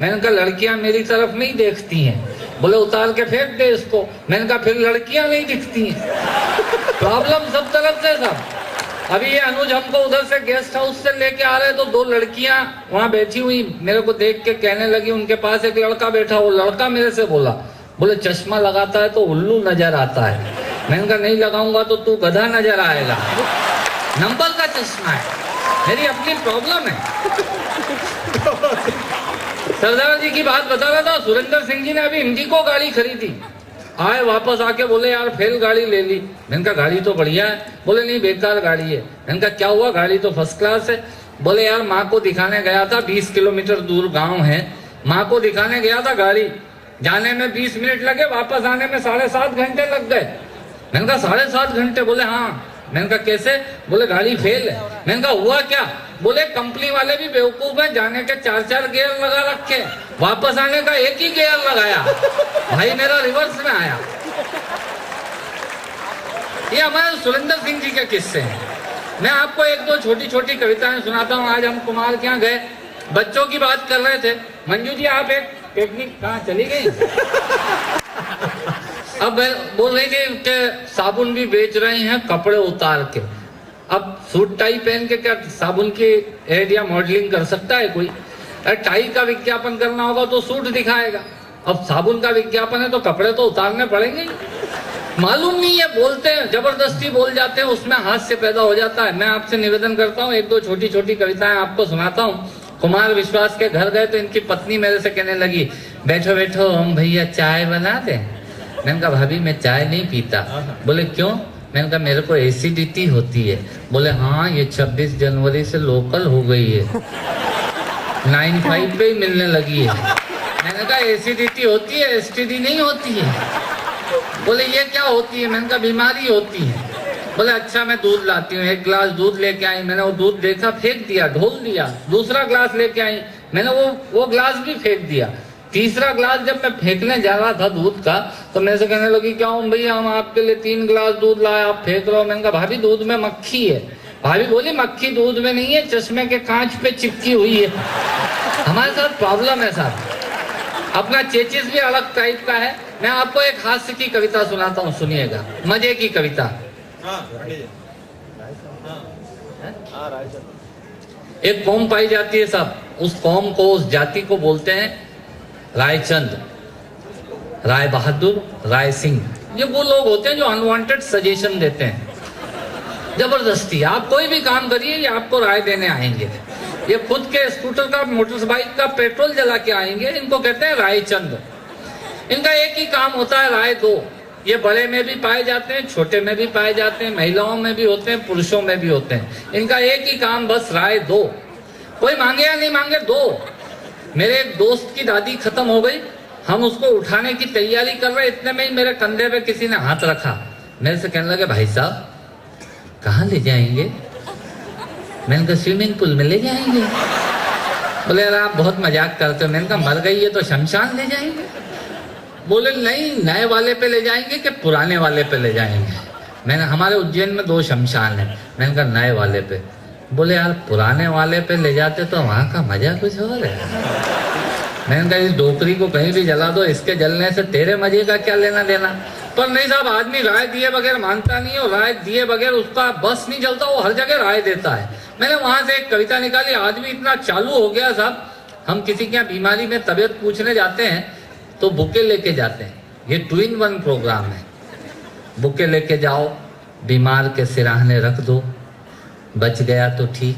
मैंने कहा लड़कियां मेरी तरफ नहीं देखती हैं। बोले उतार के फेंक दे इसको। मैंने कहा फिर लड़कियां नहीं दिखती हैं। प्रॉब्लम सब तरफ से सब। अभी ये अनुज हमको उधर से गेस्ट हाउस से लेके आ रहे तो 2 लड़कियां वहां बैठी हुई मेरे को देख के कहने लगी, उनके पास एक लड़का बैठा, वो लड़का मेरे से बोला, बोले चश्मा लगाता है तो उल्लू नजर आता है। मैंने कहा नहीं लगाऊंगा तो तू गधा नजर आएगा। नंबर का चश्मा है, मेरी अपनी प्रॉब्लम है। सरदार जी की बात बता रहा था, सुरेंद्र सिंह जी ने अभी इंडिको गाड़ी खरीदी, आए वापस आके बोले यार फेल गाड़ी ले ली। मैंने कहा गाड़ी तो बढ़िया है। बोले नहीं बेकार गाड़ी है। मैंने कहा क्या हुआ, गाड़ी तो फर्स्ट क्लास है। बोले यार माँ को दिखाने गया था, 20 किलोमीटर दूर गांव है, माँ को दिखाने गया था, गाड़ी जाने में 20 मिनट लगे, वापस आने में 7.5 घंटे लग गए। मैंने कहा 7.5 घंटे? बोले हाँ। मैंने कहा कैसे? बोले गाड़ी फेल है। मैंने कहा हुआ क्या? बोले कंपनी वाले भी बेवकूफ है, जाने के 4-4 गियर लगा रखे, वापस आने का एक ही गियर लगाया। भाई मेरा रिवर्स में आया। ये हमारे सुरेंद्र सिंह जी के किस्से हैं। मैं आपको 1-2 छोटी-छोटी कविताएं सुनाता हूँ। आज हम कुमार के यहाँ गए, बच्चों की बात कर रहे थे। मंजू जी आप एक टेक्निक कहाँ चली गई? अब बोल रही थी कि साबुन भी बेच रहे हैं कपड़े उतार के। अब सूट टाई पहन के क्या साबुन की एड या मॉडलिंग कर सकता है कोई? टाई का विज्ञापन करना होगा तो सूट दिखाएगा, अब साबुन का विज्ञापन है तो कपड़े तो उतारने पड़ेंगे। मालूम नहीं है, बोलते हैं, जबरदस्ती बोल जाते हैं, उसमें हास्य पैदा हो जाता है। मैं आपसे निवेदन करता हूँ 1-2 छोटी-छोटी कविताएं आपको सुनाता हूँ। कुमार विश्वास के घर गए तो इनकी पत्नी मेरे से कहने लगी, बैठो बैठो हम भैया चाय बना दें। मैंने कहा भाभी मैं चाय नहीं पीता। बोले क्यों? मैंने कहा मेरे को एसिडिटी होती है। बोले हाँ ये 26 जनवरी से लोकल हो गई है, 95 पे ही मिलने लगी है। मैंने कहा एसिडिटी होती है, एसटीडी नहीं होती है। बोले ये क्या होती है? मैंने कहा बीमारी होती है। बोले अच्छा मैं दूध लाती हूँ। 1 गिलास दूध लेके आई, मैंने वो दूध देखा, फेंक दिया, ढोल दिया। दूसरा गिलास लेके आई, मैंने वो गिलास भी फेंक दिया। तीसरा गिलास जब मैं फेंकने जा रहा था दूध का तो मेरे से कहने लगी क्या हूँ भैया हम आपके लिए 3 गिलास दूध लाए, आप फेंक रहे हो। मैंने कहा भाभी दूध में मक्खी है। भाभी बोली मक्खी दूध में नहीं है, चश्मे के कांच पे चिपकी हुई है। हमारे साथ प्रॉब्लम है साहब। अपना चेचिस भी अलग टाइप का है। मैं आपको एक हास्य की कविता सुनाता हूँ, सुनिएगा, मजे की कविता। एक कौम पाई जाती है साहब, उस कौम को, उस जाति को बोलते हैं रायचंद, राय बहादुर, राय सिंह। ये वो लोग होते हैं जो अनवांटेड सजेशन देते हैं, जबरदस्ती। आप कोई भी काम करिए ये आपको राय देने आएंगे। ये खुद के स्कूटर का, मोटरसाइकिल का पेट्रोल जला के आएंगे। इनको कहते हैं रायचंद। इनका एक ही काम होता है राय दो। ये बड़े में भी पाए जाते हैं, छोटे में भी पाए जाते हैं, महिलाओं में भी होते हैं, पुरुषों में भी होते हैं। इनका एक ही काम बस राय दो। कोई मांगे या नहीं मांगे दो। मेरे एक दोस्त की दादी खत्म हो गई, हम उसको उठाने की तैयारी कर रहे, इतने में ही मेरे कंधे पे किसी ने हाथ रखा। मेरे से कहने लगे भाई साहब कहाँ ले जाएंगे? मैंने कहा स्विमिंग पूल में ले जाएंगे। बोले यार आप बहुत मजाक करते हो। मैंने कहा मर गई है तो शमशान ले जाएंगे। बोले नहीं नए वाले पे ले जाएंगे कि पुराने वाले पे ले जाएंगे। मैंने, हमारे उज्जैन में 2 शमशान है। मैंने कहा नए वाले पे। बोले यार पुराने वाले पे ले जाते तो वहाँ का मजा कुछ और है। मैंने कहा इस डोकरी को कहीं भी जला दो, इसके जलने से तेरे मजे का क्या लेना देना। पर नहीं साहब, आदमी राय दिए बगैर मानता नहीं है, और राय दिए बगैर उसका बस नहीं चलता, वो हर जगह राय देता है। मैंने वहां से एक कविता निकाली। आदमी इतना चालू हो गया साहब, हम किसी के यहाँ बीमारी में तबीयत पूछने जाते हैं तो बुके लेके जाते हैं। ये 2-in-1 प्रोग्राम है। बुके लेके जाओ, बीमार के सिराहने रख दो, बच गया तो ठीक,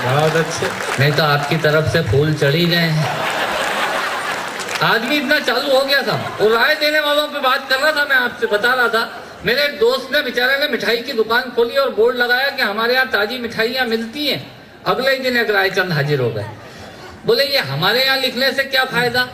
बहुत अच्छे, नहीं तो आपकी तरफ से फूल चढ़ी गए हैं। आदमी इतना चालू हो गया था। वो राय देने वालों पे बात कर रहा था, मैं आपसे बता रहा था। मेरे एक दोस्त ने बेचारे ने मिठाई की दुकान खोली और बोर्ड लगाया कि हमारे यहाँ ताजी मिठाइयाँ मिलती हैं। अगले ही दिन एक रायचंद हाजिर हो गए। बोले ये हमारे यहाँ लिखने से क्या फायदा?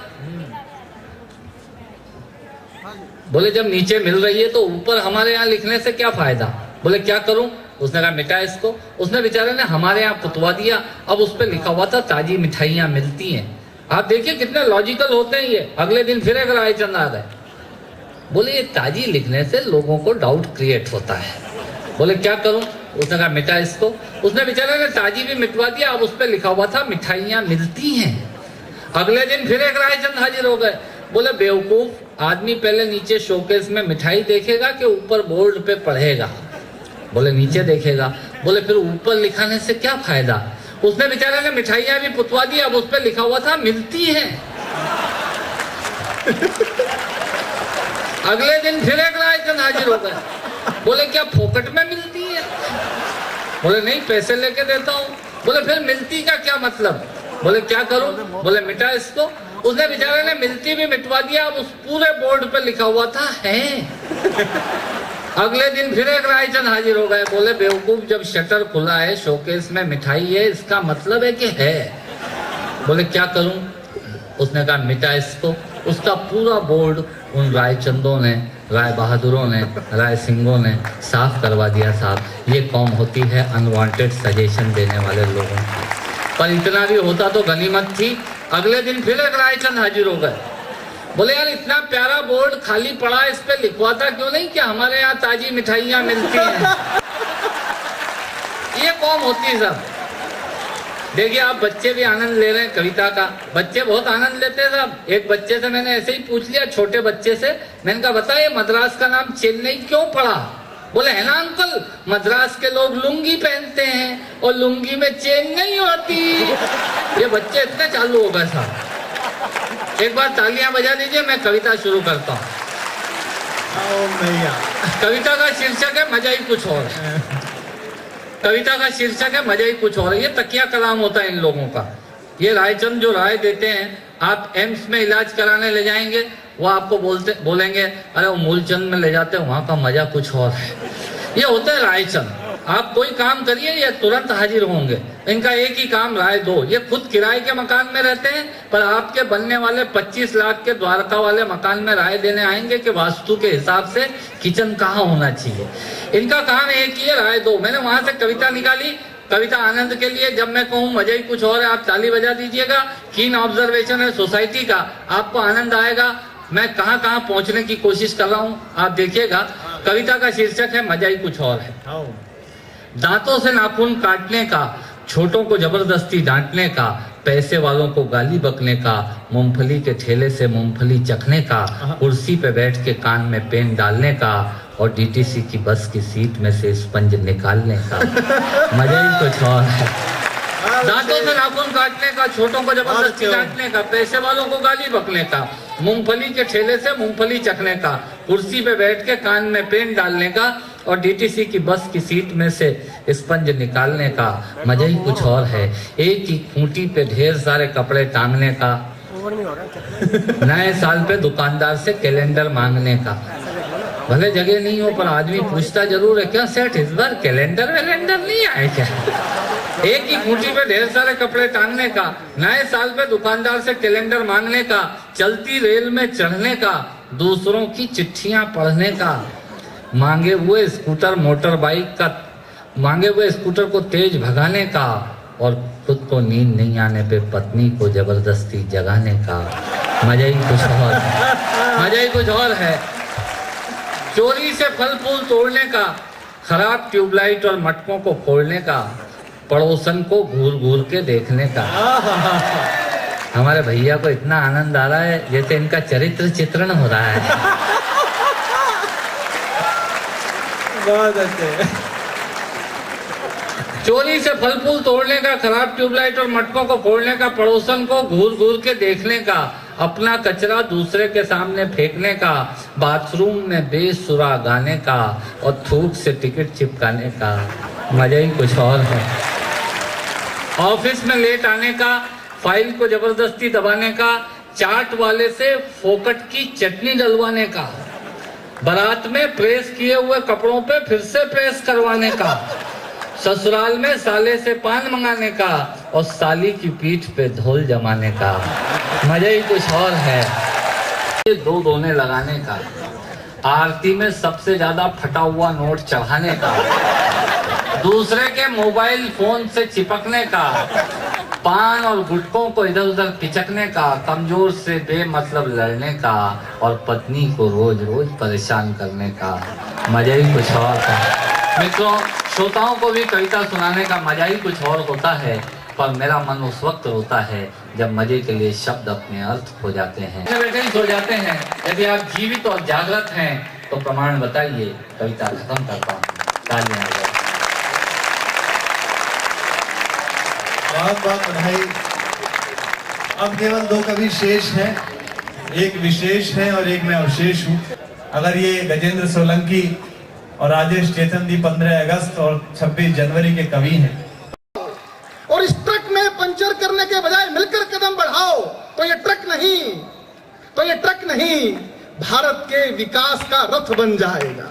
बोले जब नीचे मिल रही है तो ऊपर हमारे यहाँ लिखने से क्या फायदा? बोले क्या करूं? उसने कहा मिटा इसको। उसने बेचारे ने हमारे यहाँ पुतवा दिया। अब उस पर लिखा हुआ था ताजी मिठाइयाँ मिलती हैं। आप देखिए कितने लॉजिकल होते हैं ये। अगले दिन फिर एक रायचंद आ गए। बोले ये ताजी लिखने से लोगों को डाउट क्रिएट होता है। बोले क्या करूं? उसने कहा मिटा इसको। उसने बेचारे ने ताजी भी मिटवा दिया। अब उस पर लिखा हुआ था मिठाइयां मिलती हैं। अगले दिन फिर एक रायचंद हाजिर हो गए। बोले बेवकूफ, आदमी पहले नीचे शोकेस में मिठाई देखेगा कि ऊपर बोर्ड पे पढ़ेगा? बोले नीचे देखेगा। बोले फिर ऊपर लिखाने से क्या फायदा? उसने बेचारे ने मिठाइयां भी पुतवा दी। अब उस पर लिखा हुआ था मिलती है। अगले दिन फिर एक रायचंद हाजिर हो गए। बोले क्या फोकट में मिलती है? बोले नहीं, पैसे लेके देता हूँ। बोले फिर मिलती का क्या मतलब? बोले क्या करूं? बोले मिटा इसको। उसने बेचारे ने मिलती भी मिटवा दिया। अब उस पूरे बोर्ड पे लिखा हुआ था है। अगले दिन फिर एक रायचंद हाजिर हो गए। बोले बेवकूफ, जब शटर खुला है, शोकेस में मिठाई है, इसका मतलब है कि है। बोले क्या करूं? उसने कहा मिटा इसको। उसका पूरा बोर्ड उन रायचंदों ने, राय बहादुरों ने, राय सिंहों ने साफ करवा दिया। साहब, ये कौम होती है अनवांटेड सजेशन देने वाले लोगों की। पर इतना भी होता तो गनीमत थी। अगले दिन फिर एक रायचंद हाजिर हो गए। बोले यार, इतना प्यारा बोर्ड खाली पड़ा, इस पे लिखवाता क्यों नहीं कि हमारे यहाँ ताजी मिठाइयां मिलती हैं? ये कौम होती है साहब। देखिए, आप बच्चे भी आनंद ले रहे हैं कविता का। बच्चे बहुत आनंद लेते हैं साहब। एक बच्चे से मैंने ऐसे ही पूछ लिया, छोटे बच्चे से। मैंने कहा बताइए, मद्रास का नाम चेन्नई क्यों पड़ा? बोले है ना अंकल, मद्रास के लोग लुंगी पहनते हैं और लुंगी में चेन नहीं होती। ये बच्चे इतने चालू हो गए साहब। एक बार तालियां बजा दीजिए, मैं कविता शुरू करता हूँ। कविता का शीर्षक है मजा ही कुछ और है। कविता का शीर्षक है मजा ही कुछ और है। ये तकिया कलाम होता है इन लोगों का। ये रायचंद जो राय देते हैं, आप एम्स में इलाज कराने ले जाएंगे, वो आपको बोलेंगे अरे वो मूलचंद में ले जाते हैं, वहां का मजा कुछ और है। ये होते हैं रायचंद। आप कोई काम करिए, ये तुरंत हाजिर होंगे। इनका एक ही काम, राय दो। ये खुद किराए के मकान में रहते हैं, पर आपके बनने वाले 25 लाख के द्वारका वाले मकान में राय देने आएंगे कि वास्तु के हिसाब से किचन कहाँ होना चाहिए। इनका काम एक ही है, राय दो। मैंने वहां से कविता निकाली, कविता आनंद के लिए। जब मैं कहूँ मजा ही कुछ और है, आप ताली बजा दीजिएगा। कीन ऑब्जर्वेशन है सोसाइटी का, आपको आनंद आएगा। मैं कहाँ कहाँ पहुंचने की कोशिश कर रहा हूँ, आप देखिएगा। कविता का शीर्षक है मजा ही कुछ और है। दांतों से नाखून काटने का, छोटों को जबरदस्ती डांटने का, पैसे वालों को गाली बकने का, मूंगफली के ठेले से मूंगफली चखने का, कुर्सी पे बैठ के कान में पेन डालने का और डीटीसी की बस की सीट में से स्पंज निकालने का। मजा ही कुछ और है। दांतों से नाखून काटने का, छोटों को जबरदस्ती डांटने का, पैसे वालों को गाली बकने का, मूंगफली के ठेले से मूंगफली चखने का, कुर्सी पे बैठ के कान में पेन डालने का और डीटीसी की बस की सीट में से स्पंज निकालने का। मजा ही कुछ और है। एक ही खूंटी पे ढेर सारे कपड़े टांगने का, नए साल पे दुकानदार से कैलेंडर मांगने का। भले जगह नहीं हो पर आदमी पूछता जरूर है, क्या सेठ इस बार कैलेंडर वैलेंडर नहीं आए क्या? एक ही खूंटी पे ढेर सारे कपड़े टांगने का, नए साल पे दुकानदार से कैलेंडर मांगने का, चलती रेल में चढ़ने का, दूसरों की चिट्ठियां पढ़ने का, मांगे हुए स्कूटर मोटर बाइक का, मांगे हुए स्कूटर को तेज भगाने का और खुद को नींद नहीं आने पे पत्नी को जबरदस्ती जगाने का। मजा ही कुछ और है। मजा ही कुछ और है। चोरी से फल फूल तोड़ने का, खराब ट्यूबलाइट और मटकों को फोड़ने का, पड़ोसन को घूर घूर के देखने का। हमारे भैया को इतना आनंद आ रहा है जैसे इनका चरित्र चित्रण हो रहा है। बहुत अच्छे। चोरी से फल फूल तोड़ने का, खराब ट्यूबलाइट और मटकों को फोड़ने का, पड़ोसन को घूर घूर के देखने का, अपना कचरा दूसरे के सामने फेंकने का, बाथरूम में बेसुरा गाने का और थूक से टिकट चिपकाने का। मजा ही कुछ और है। ऑफिस में लेट आने का, फाइल को जबरदस्ती दबाने का, चाट वाले से फोकट की चटनी डलवाने का, बारात में प्रेस किए हुए कपड़ों पे फिर से प्रेस करवाने का, ससुराल में साले से पान मंगाने का और साली की पीठ पे ढोल जमाने का। मजा ही कुछ और है। दो दोने लगाने का, आरती में सबसे ज्यादा फटा हुआ नोट चढ़ाने का, दूसरे के मोबाइल फोन से चिपकने का, पान और गुटकों को इधर उधर पिचकने का, कमजोर से बेमतलब लड़ने का और पत्नी को रोज रोज परेशान करने का। मजा ही कुछ और था। मित्रों, श्रोताओं को भी कविता सुनाने का मजा ही कुछ और होता है, पर मेरा मन उस वक्त रोता है जब मजे के लिए शब्द अपने अर्थ खो जाते हैं, बैठे ही सो जाते हैं। यदि आप जीवित और जागृत हैं तो प्रमाण बताइए, कविता खत्म करता हूँ। तालियां आ जाए। बहुत बहुत बधाई। अब केवल 2 कवि शेष हैं, एक विशेष है और एक मैं अवशेष हूँ। अगर ये गजेंद्र सोलंकी और राजेश चेतन दी 15 अगस्त और 26 जनवरी के कवि हैं, और इस ट्रक में पंचर करने के बजाय मिलकर कदम बढ़ाओ तो ये ट्रक नहीं भारत के विकास का रथ बन जाएगा।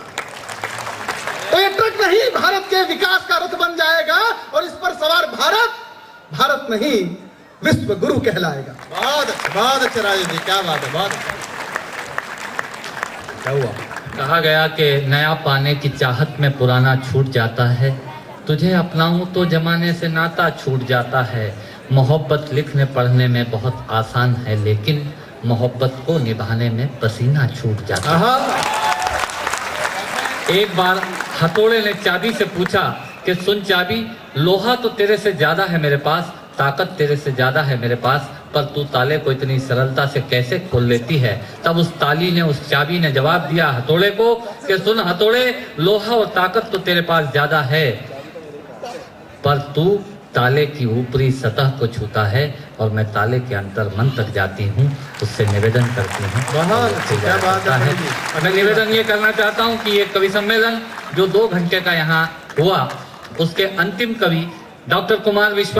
तो ये ट्रक नहीं भारत के विकास का रथ बन जाएगा और इस पर सवार भारत नहीं विश्व गुरु कहलाएगा। बहुत अच्छा राजेश जी, क्या बात है, बहुत अच्छा। क्या हुआ? कहा गया कि नया पाने की चाहत में पुराना छूट जाता है, तुझे अपनाऊं तो जमाने से नाता छूट जाता है। मोहब्बत लिखने पढ़ने में बहुत आसान है, लेकिन मोहब्बत को निभाने में पसीना छूट जाता है। एक बार हथौड़े ने चाबी से पूछा कि सुन चाबी, लोहा तो तेरे से ज्यादा है मेरे पास, ताकत तेरे से ज्यादा है मेरे पास, पर तू ताले को इतनी सरलता से कैसे खोल लेती है। तब उस चाबी ने जवाब दिया हथौड़े को कि सुन हथौड़े, लोहा और ताकत तो तेरे पास ज्यादा है, पर तू ताले की ऊपरी सतह को छूता है और मैं ताले के अंतर मन तक जाती हूँ, उससे निवेदन करती हूँ। क्या बात है। मैं निवेदन ये करना चाहता हूँ कि ये कवि सम्मेलन जो 2 घंटे का यहाँ हुआ, उसके अंतिम कवि डॉक्टर कुमार विश्वास